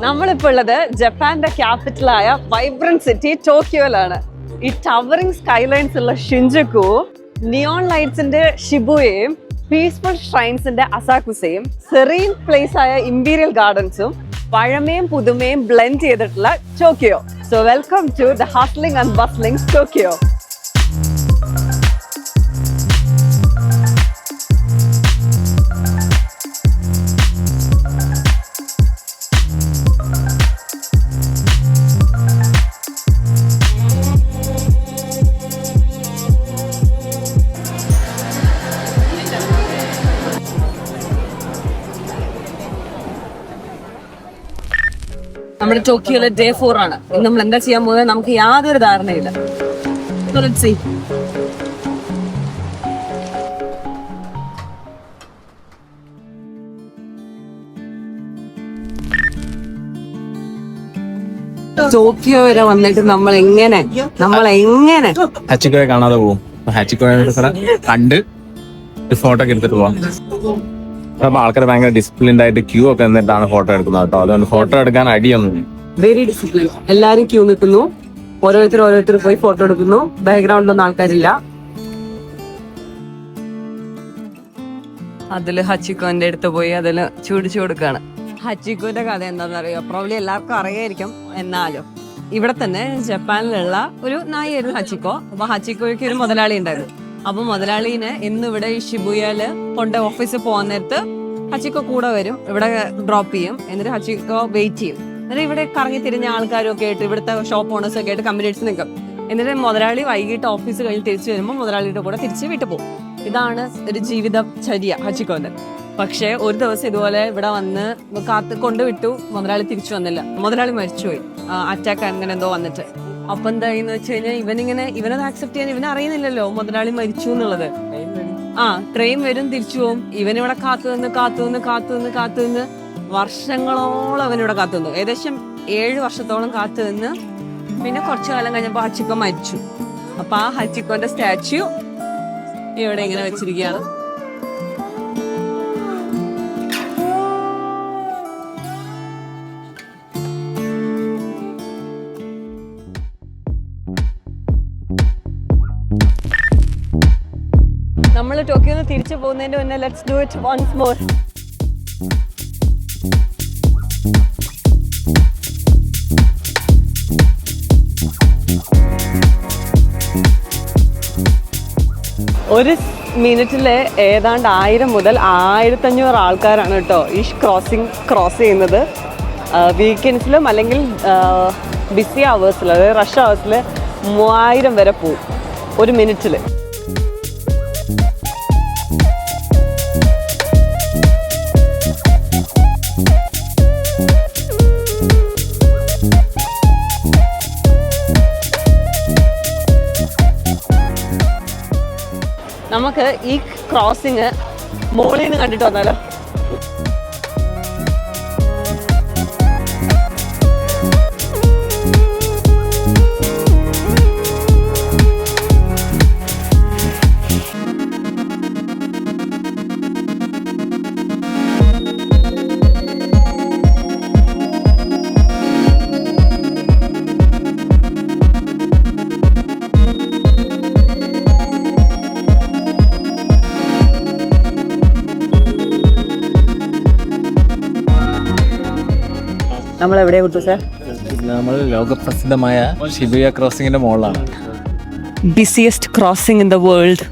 നമ്മളിപ്പോൾ ഉള്ളത് ജപ്പാന്റെ ക്യാപിറ്റലായ വൈബ്രന്റ് സിറ്റി ടോക്കിയോയിലാണ്. ഈ ടവറിംഗ് സ്കൈലൈൻസ് ഉള്ള ഷിൻജുക്കു, നിയോൺ ലൈറ്റ്സിന്റെ ഷിബുയയും പീസ്ഫുൾ ഷ്രൈൻസിന്റെ അസാക്കുസയും സെറീൻ പ്ലേസ് ആയ ഇമ്പീരിയൽ ഗാർഡൻസും പഴമയും പുതുമയും ബ്ലെൻഡ് ചെയ്തിട്ടുള്ള Tokyo. So welcome to the hustling and bustling Tokyo. നമ്മുടെ ടോക്കിയോയിലെ ഡേ 4 ആണ്. നമ്മൾ എന്താ ചെയ്യാൻ പോകുന്നത് നമുക്ക് യാതൊരു ധാരണയില്ല. ടോക്കിയോ വരെ വന്നിട്ട് നമ്മൾ എങ്ങനെ ഹാച്ചിക്കോയെ കാണാതെ പോകും. ഹാച്ചിക്കോയെ കണ്ട് ഫോട്ടോ ഒക്കെ എടുത്തിട്ട് പോവാം. അപ്പൊ ആൾക്കാർ ഭയങ്കര ഡിസിപ്ലിൻഡ് ആയിട്ട് ക്യൂ ഒക്കെ എന്നിട്ടാണ് ഫോട്ടോ എടുക്കുന്നത് കേട്ടോ. അതുകൊണ്ട് ഫോട്ടോ എടുക്കാൻ അടിയൊന്നും. Very discipline. എല്ലാരും ക്യൂ നിൽക്കുന്നു, ഓരോരുത്തർ പോയി ഫോട്ടോ എടുക്കുന്നു. ബാക്ക്ഗ്രൗണ്ടിലൊന്നും ആൾക്കാരില്ല. അതില് ഹച്ചിക്കോന്റെ അടുത്ത് പോയി അതില് ചൂടിച്ചു കൊടുക്കാണ്. ഹച്ചിക്കോന്റെ കഥ എന്താണെന്ന് അറിയോ? പ്രോബ്ലി എല്ലാവർക്കും അറിയായിരിക്കും. എന്നാലും ഇവിടെ തന്നെ ജപ്പാനിലുള്ള ഒരു നായായിരുന്നു ഹച്ചിക്കോ. അപ്പൊ ഹച്ചിക്കോയ്ക്ക് ഒരു മുതലാളി ഉണ്ടായിരുന്നു. അപ്പൊ മുതലാളിനെ ഇന്നിവിടെ ഈ ഷിബുയയില് കൊണ്ട് ഓഫീസിൽ പോകാൻ നേരത്ത് ഹച്ചിക്കോ കൂടെ വരും, ഇവിടെ ഡ്രോപ്പ് ചെയ്യും. എന്നിട്ട് ഹച്ചിക്കോ വെയിറ്റ് ചെയ്യും. എന്നിട്ട് ഇവിടെ കറങ്ങി തിരിഞ്ഞ ആൾക്കാരും ഒക്കെ ആയിട്ട് ഇവിടുത്തെ ഷോപ്പ് ഓണേഴ്സ് ഒക്കെ ആയിട്ട് കമ്മ്യൂണിറ്റ്സ് നിൽക്കും. എന്നിട്ട് മുതലാളി വൈകിട്ട് ഓഫീസ് കഴിഞ്ഞ് തിരിച്ചു വരുമ്പോൾ മുതലാളിയുടെ കൂടെ തിരിച്ച് വീട്ടിൽ പോകും. ഇതാണ് ഒരു ജീവിതചര്യ ഹച്ചിക്കോന്റെ. പക്ഷെ ഒരു ദിവസം ഇതുപോലെ ഇവിടെ വന്ന് കൊണ്ടുവിട്ടു. മുതലാളി തിരിച്ചു വന്നില്ല. മുതലാളി മരിച്ചുപോയി, അറ്റാക്ക് അങ്ങനെ എന്തോ വന്നിട്ട്. അപ്പൊ എന്തായിന്ന് വെച്ച് കഴിഞ്ഞാൽ ഇവനത് ആക്സെപ്റ്റ് ചെയ്യാൻ ഇവനെ അറിയുന്നില്ലല്ലോ മുതലാളി മരിച്ചു എന്നുള്ളത്. ട്രെയിൻ വരും, തിരിച്ചു പോകും. ഇവനിവിടെ കാത്തുനിന്ന് വർഷങ്ങളോളം അവനിവിടെ കാത്തുനിന്നു. ഏകദേശം 7 വർഷത്തോളം കാത്തുനിന്ന് പിന്നെ കുറച്ചു കാലം കഴിഞ്ഞപ്പോ ഹച്ചിക്കോ മരിച്ചു. അപ്പൊ ആ ഹച്ചിക്കോന്റെ സ്റ്റാച്യു ഇവിടെ ഇങ്ങനെ വെച്ചിരിക്കുകയാണ്. നമ്മൾ ടോക്കിയോന്ന് തിരിച്ചു പോകുന്നതിന്റെ മുന്നേ let's do it once more. ഒരു മിനിറ്റില് ഏതാണ്ട് 1000 മുതൽ 1500 ആൾക്കാരാണ് കേട്ടോ ഈ ക്രോസ് ചെയ്യുന്നത്. വീക്കെൻഡ്സിലും അല്ലെങ്കിൽ ബിസി അവേഴ്സിൽ, അതായത് റഷ് അവേഴ്സിൽ 3000 വരെ പോവും ഒരു മിനിറ്റിൽ. നമുക്ക് ഈ ക്രോസിങ് മോളിൽ നിന്ന് കണ്ടിട്ട് വന്നാലോ? നമ്മൾ എവിടെയാ കിട്ടും സാർ? നമ്മൾ ലോകപ്രസിദ്ധമായ ഷിബുയ ക്രോസിംഗിന്റെ മുകളിലാണ്. Busiest crossing in the world.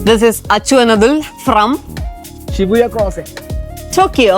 This is Achu and Adul from Shibuya Crossing, Tokyo.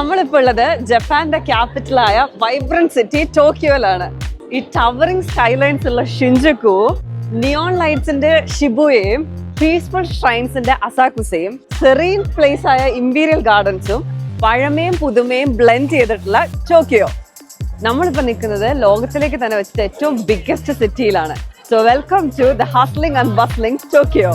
നമ്മളിപ്പോൾ ഉള്ളത് ജപ്പാന്റെ ക്യാപിറ്റലായ വൈബ്രന്റ് സിറ്റി ടോക്കിയോയിലാണ്. ഈ ടവറിംഗ് സ്കൈലൈൻസ് ഉള്ള ഷിൻജുക്കു, നിയോൺ ലൈറ്റ്സിന്റെ ഷിബുയയും പീസ്ഫുൾ ഷ്രൈൻസിന്റെ അസാക്കുസയും സെറീൻ പ്ലേസ് ആയ ഇമ്പീരിയൽ ഗാർഡൻസും പഴമയും പുതുമയും ബ്ലെൻഡ് ചെയ്തിട്ടുള്ള ടോക്കിയോ. നമ്മളിപ്പോ നിൽക്കുന്നത് ലോകത്തിലേക്ക് തന്നെ വെച്ചിട്ട് ഏറ്റവും ബിഗ്ഗസ്റ്റ് സിറ്റിയിലാണ്. So welcome to the hustling and bustling Tokyo.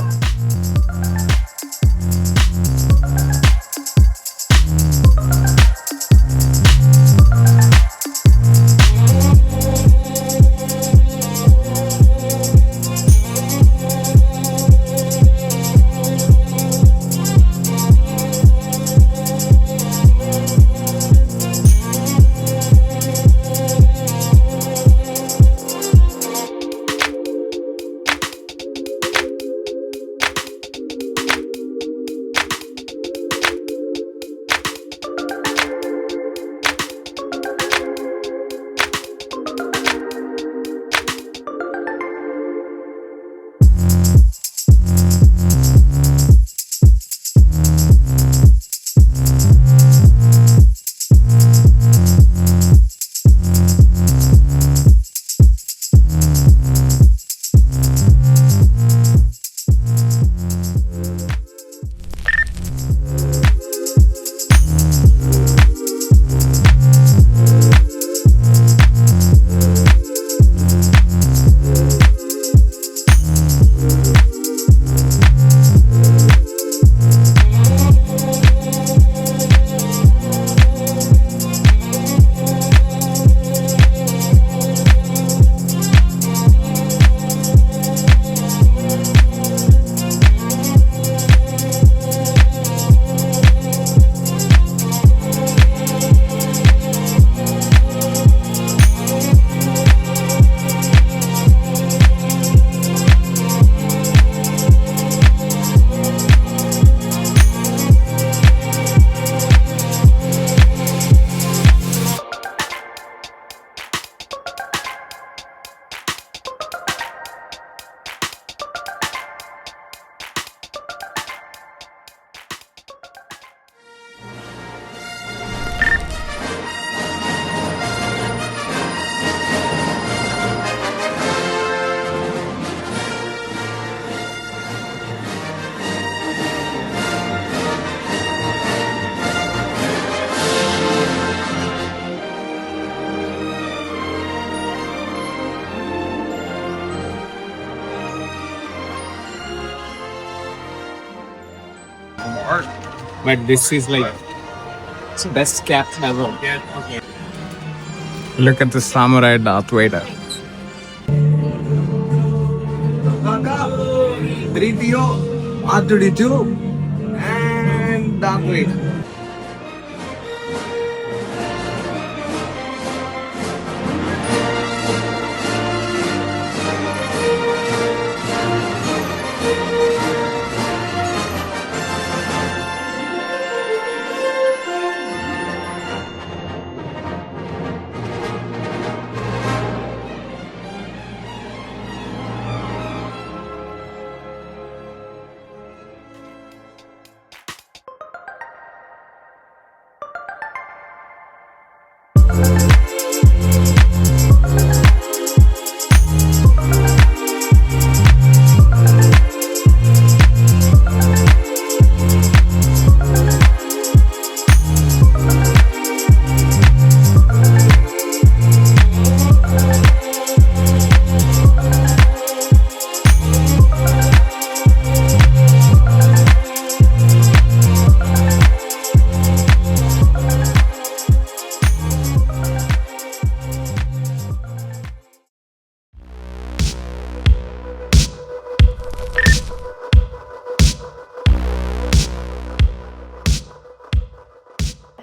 But this is like best cap ever. Look at the samurai Darth Vader. 3PO, R2D2, and Darth Vader.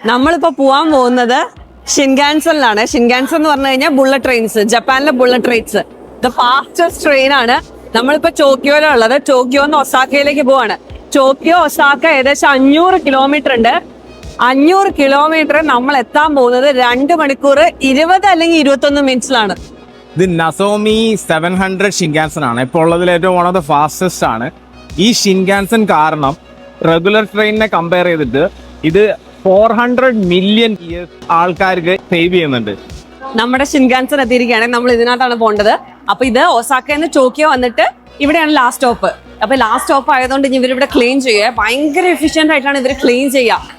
നമ്മളിപ്പോ പോവാൻ പോകുന്നത് ഷിൻഗാൻസണിലാണ്. ഷിൻഗാൻസൺ എന്ന് പറഞ്ഞു കഴിഞ്ഞാൽ ബുള്ളറ്റ് ട്രെയിൻസ്, ജപ്പാനിലെ bullet trains. The fastest train ആണ്. നമ്മളിപ്പോ ടോക്കിയോയിലുള്ളത്. ടോക്കിയോന്ന് ഒസാക്കയിലേക്ക് പോവാണ്. ടോക്കിയോ ഒസാക്ക ഏകദേശം 500 കിലോമീറ്റർ ഉണ്ട്. 500 കിലോമീറ്റർ നമ്മൾ എത്താൻ പോകുന്നത് 2 മണിക്കൂർ 20 അല്ലെങ്കിൽ 21 മിനിറ്റ്സിലാണ്. ഇത് നസോമി 700 ഷിൻകാൻസൺ ആണ്. ഇപ്പോൾ ഉള്ളതിൽ ഏറ്റവും വൺ ഓഫ് ദ ഫാസ്റ്റസ്റ്റ് ആണ്. ഈ ഷിൻകാൻസൺ കാരണം റെഗുലർ ട്രെയിനിനെ കമ്പയർ ചെയ്തിട്ട് ഇത് 400 മില്യൺ ഇയേഴ്സ് ആൾക്കാർക്ക് സേവ് ചെയ്യുന്നുണ്ട്. നമ്മുടെ ഷിൻകാൻസൻ എത്തിയിരിക്കുകയാണെങ്കിൽ നമ്മൾ ഇതിനകത്താണ് പോകേണ്ടത്. അപ്പൊ ഇത് ഒസാക്കയിൽ നിന്ന് ടോക്കിയോ വന്നിട്ട് ഇവിടെയാണ് ലാസ്റ്റ് സ്റ്റോപ്പ്. അപ്പൊ ലാസ്റ്റ് സ്റ്റോപ്പ് ആയതുകൊണ്ട് ഇനി ഇവരിവിടെ ക്ലീൻ ചെയ്യുക. ഭയങ്കര എഫിഷ്യന്റ് ആയിട്ടാണ് ഇവർ ക്ലീൻ ചെയ്യുക.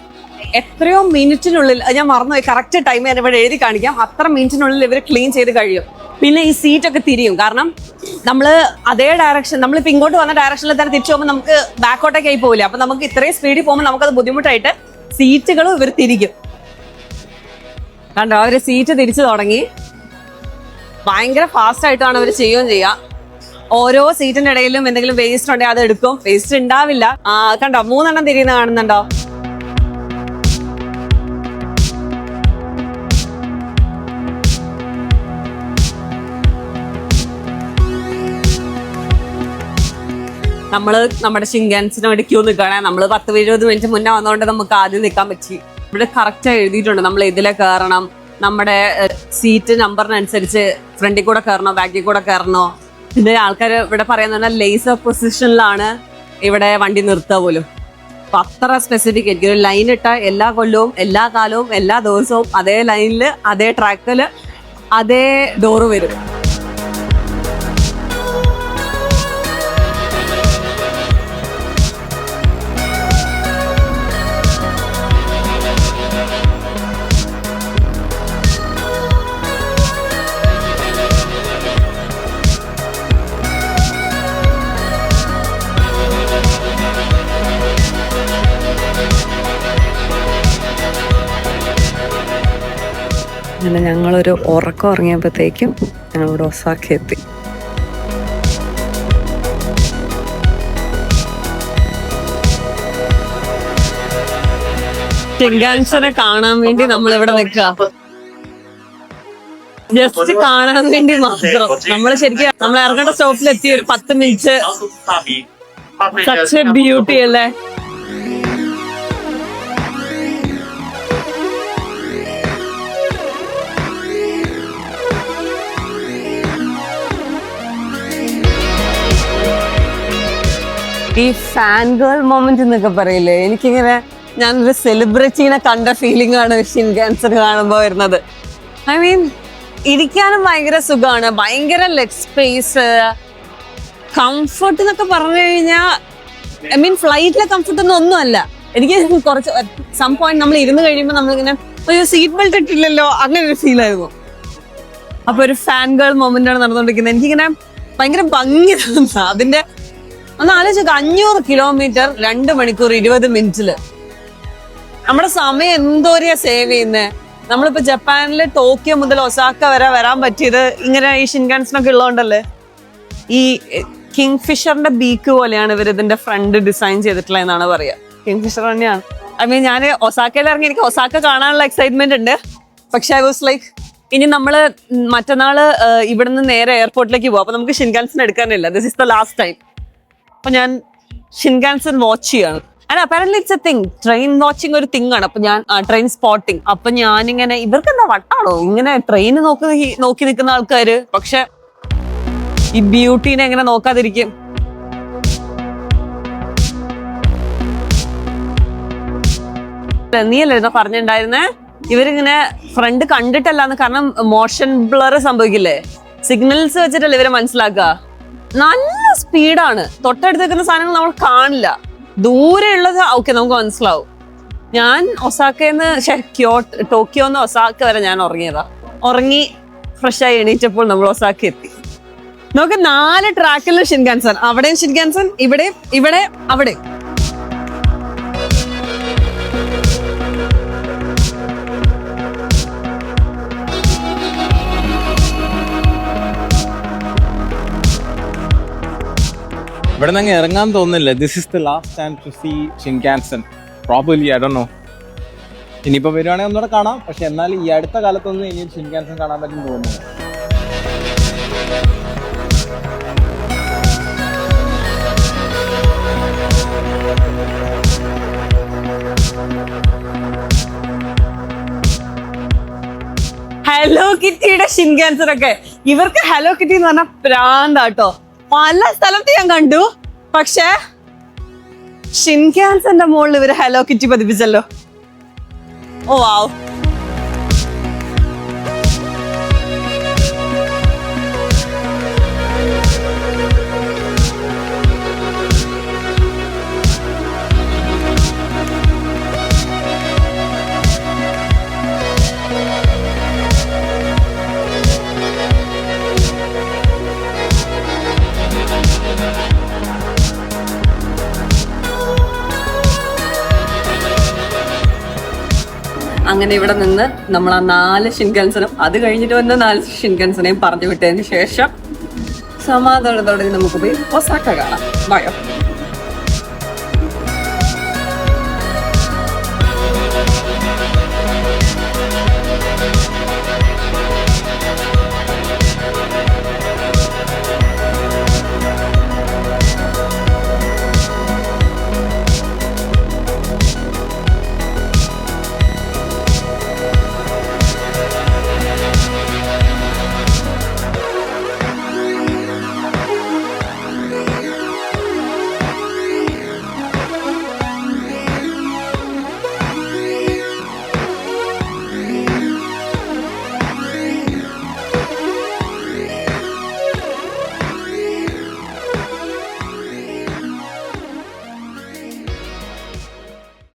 എത്രയോ മിനിറ്റിനുള്ളിൽ, ഞാൻ മറന്നുപോയി കറക്റ്റ് ടൈം ഞാൻ ഇവിടെ എഴുതി കാണിക്കാം, അത്ര മിനിറ്റിനുള്ളിൽ ഇവർ ക്ലീൻ ചെയ്ത് കഴിയും. പിന്നെ ഈ സീറ്റൊക്കെ തിരിയും. കാരണം നമ്മൾ അതേ ഡയറക്ഷൻ, നമ്മളിപ്പോൾ ഇങ്ങോട്ട് വന്ന ഡയറക്ഷനിൽ തന്നെ തിരിച്ചു പോകുമ്പോൾ നമുക്ക് ബാക്കോട്ടേക്ക് ആയി പോകില്ല. അപ്പൊ നമുക്ക് ഇത്രയും സ്പീഡിൽ പോകുമ്പോൾ നമുക്കത് ബുദ്ധിമുട്ടായിട്ട് സീറ്റുകളും ഇവർ തിരിക്കും. കണ്ടോ, അവര് സീറ്റ് തിരിച്ചു തുടങ്ങി. ഭയങ്കര ഫാസ്റ്റ് ആയിട്ടാണ് അവർ ചെയ്യുകയും ചെയ്യുക. ഓരോ സീറ്റിന്റെ ഇടയിലും എന്തെങ്കിലും വേസ്റ്റ് ഉണ്ടെങ്കിൽ അത് എടുക്കും. വേസ്റ്റ് ഉണ്ടാവില്ല. കണ്ടോ, 3 എണ്ണം തിരിയുന്ന കാണുന്നുണ്ടോ? നമ്മള് നമ്മുടെ ഷിൻകാൻസന് വേണ്ടി ക്യൂ നിൽക്കുകയാണെങ്കിൽ നമ്മള് 10-20 മിനിറ്റ് മുന്നേ വന്നതുകൊണ്ട് നമുക്ക് ആദ്യം നിൽക്കാൻ പറ്റി. ഇവിടെ കറക്റ്റ് എഴുതിയിട്ടുണ്ട് നമ്മൾ ഇതിലെ കയറണം, നമ്മുടെ സീറ്റ് നമ്പറിനനുസരിച്ച് ഫ്രണ്ടിൽ കൂടെ കയറണോ ബാക്കിൽ കൂടെ കയറണോ. പിന്നെ ആൾക്കാർ ഇവിടെ പറയുന്ന ലേസർ പൊസിഷനിലാണ് ഇവിടെ വണ്ടി നിർത്തുക പോലും. അപ്പൊ അത്ര സ്പെസിഫിക് ആയിരിക്കും. ഒരു ലൈൻ ഇട്ട എല്ലാ കൊല്ലവും എല്ലാ കാലവും എല്ലാ ദിവസവും അതേ ലൈനില് അതേ ട്രാക്കില് അതേ ഡോറ് വരും. അങ്ങനെ ഞങ്ങളൊരു ഉറക്കം ഇറങ്ങിയപ്പോഴത്തേക്കും ഞങ്ങളിവിടെ ഒസാക്ക എത്തി. ഷിൻകാൻസനെ കാണാൻ വേണ്ടി നമ്മളിവിടെ നിൽക്കുക. ജസ്റ്റ് കാണാൻ വേണ്ടി മാത്രം. നമ്മൾ ശരിക്കും നമ്മൾ ഇറങ്ങേണ്ട സ്റ്റോപ്പിലെത്തി ഒരു 10 മിനിറ്റ്. സച്ച് ബ്യൂട്ടി അല്ലേ. ഈ ഫാൻ ഗേൾ മൊമെന്റ് എന്നൊക്കെ പറയില്ലേ, എനിക്കിങ്ങനെ ഞാനൊരു സെലിബ്രിറ്റീനെ കണ്ട ഫീലിംഗ് ആണ് ഷിൻകാൻസൻ കാണുമ്പോൾ വരുന്നത്. ഐ മീൻ ഇരിക്കാനും ഭയങ്കര സുഖമാണ്, ഭയങ്കര ലെഗ് സ്പേസ്, കംഫർട്ട് എന്നൊക്കെ പറഞ്ഞു കഴിഞ്ഞാൽ ഐ മീൻ ഫ്ലൈറ്റിലെ കംഫർട്ട് ഒന്നും അല്ല. എനിക്ക് കുറച്ച് സം പോയിന്റ് നമ്മൾ ഇരുന്ന് കഴിയുമ്പോൾ നമ്മളിങ്ങനെ ഒരു സീറ്റ് ബെൽറ്റ് ഇട്ടില്ലല്ലോ അങ്ങനെ ഒരു ഫീൽ ആയിരുന്നു. അപ്പൊ ഒരു ഫാൻ ഗേൾ മൊമെന്റ് ആണ് നടന്നുകൊണ്ടിരിക്കുന്നത്. എനിക്കിങ്ങനെ ഭയങ്കര ഭംഗി തോന്നുന്നു അതിന്റെ. ഒന്ന് ആലോചിച്ച് 500 കിലോമീറ്റർ 2 മണിക്കൂർ 20 മിനിറ്റില്. നമ്മുടെ സമയം എന്തോരെയാ സേവ് ചെയ്യുന്നേ. നമ്മളിപ്പോ ജപ്പാനില് ടോക്കിയോ മുതൽ ഒസാക്ക വരെ വരാൻ പറ്റിയത് ഇങ്ങനെ ഈ ഷിൻകാൻസനൊക്കെ ഉള്ളതുകൊണ്ടല്ലേ. ഈ കിങ് ഫിഷറിന്റെ ബീക്ക് പോലെയാണ് ഇവർ ഇതിന്റെ ഫ്രണ്ട് ഡിസൈൻ ചെയ്തിട്ടുള്ളതെന്നാണ് പറയാ. കിങ് ഫിഷർ തന്നെയാണ്. ഐ മീൻ ഞാൻ ഒസാക്കയിൽ ഇറങ്ങി എനിക്ക് ഒസാക്ക കാണാനുള്ള എക്സൈറ്റ്മെന്റ് ഉണ്ട്. പക്ഷെ ഐ വാസ് ലൈക്ക് ഇനി നമ്മള് മറ്റന്നാള് ഇവിടുന്ന് നേരെ എയർപോർട്ടിലേക്ക് പോകും. അപ്പൊ നമുക്ക് ഷിൻകാൻസൻ എടുക്കാനില്ല. This is the last time. അപ്പൊ ഞാൻ ഷിൻകാൻസൻ വാച്ച് ചെയ്യാണ്. And apparently it's a thing. Train watching ഒരു തിങ് ആണ്. അപ്പൊ ഞാൻ ട്രെയിൻ സ്പോട്ടിങ്. അപ്പൊ ഞാനിങ്ങനെ ഇവർക്ക് എന്താ വട്ടാണോ ഇങ്ങനെ ട്രെയിൻ നോക്കി നിൽക്കുന്ന ആൾക്കാര്. പക്ഷെ ഈ ബ്യൂട്ടീനെ എങ്ങനെ നോക്കാതിരിക്കും. നീയല്ലേ പറഞ്ഞിട്ടുണ്ടായിരുന്നേ ഇവരിങ്ങനെ ഫ്രണ്ട് കണ്ടിട്ടല്ലാന്ന്. കാരണം മോഷൻ ബ്ലർ സംഭവിക്കില്ലേ, സിഗ്നൽസ് വെച്ചിട്ടല്ലേ ഇവരെ മനസ്സിലാക്കുക. നല്ല സ്പീഡാണ്. തൊട്ടടുത്ത് നിൽക്കുന്ന സാധനങ്ങൾ നമ്മൾ കാണില്ല, ദൂരെ ഉള്ളത് ഓക്കെ നമുക്ക് മനസ്സിലാവും. ഞാൻ ഒസാക്കന്ന് ടോക്കിയോന്ന് ഒസാക്ക വരെ ഞാൻ ഉറങ്ങിയതാ. ഉറങ്ങി ഫ്രഷായി എണീറ്റപ്പോൾ നമ്മൾ ഒസാക്ക എത്തി. നമുക്ക് 4 ട്രാക്കിൽ ഷിൻകാൻസൻ. അവിടെയും ഷിൻകാൻസൻ, ഇവിടെ അവിടെ. ഇവിടെ നിന്ന് ഇറങ്ങാൻ തോന്നുന്നില്ല. This is the last time to see Shinkansen probably. I don't know, ഇനിയിപ്പോൾ വരുവാണെങ്കിൽ ഒന്നുകൂടെ കാണാം. പക്ഷെ എന്നാലും ഈ അടുത്ത കാലത്തൊന്നും ഇനി ഷിൻകാൻസൻ കാണാൻ പറ്റും തോന്നുന്നു. ഹലോ കിറ്റിയുടെ ഷിൻകാൻസൻ ഒക്കെ. ഇവർക്ക് ഹലോ കിറ്റി എന്ന് പറഞ്ഞാൽ പ്രാന്താട്ടോ. പല സ്ഥലത്ത് ഞാൻ കണ്ടു. പക്ഷെ ഷിൻകാൻസന്റെ മുകളിൽ ഇവര് ഹലോ കിറ്റി പതിപ്പിച്ചല്ലോ. ഓ വാവ്. അങ്ങനെ ഇവിടെ നിന്ന് നമ്മൾ ആ 4 ഷിൻകൻസനും അത് കഴിഞ്ഞിട്ട് വന്ന 4 ഷിൻകൻസനെയും പറഞ്ഞു വിട്ടതിന് ശേഷം സമാധാനത്തോടെ നമുക്ക് പോയി ഒസാക്ക കാണാം. ബയോ.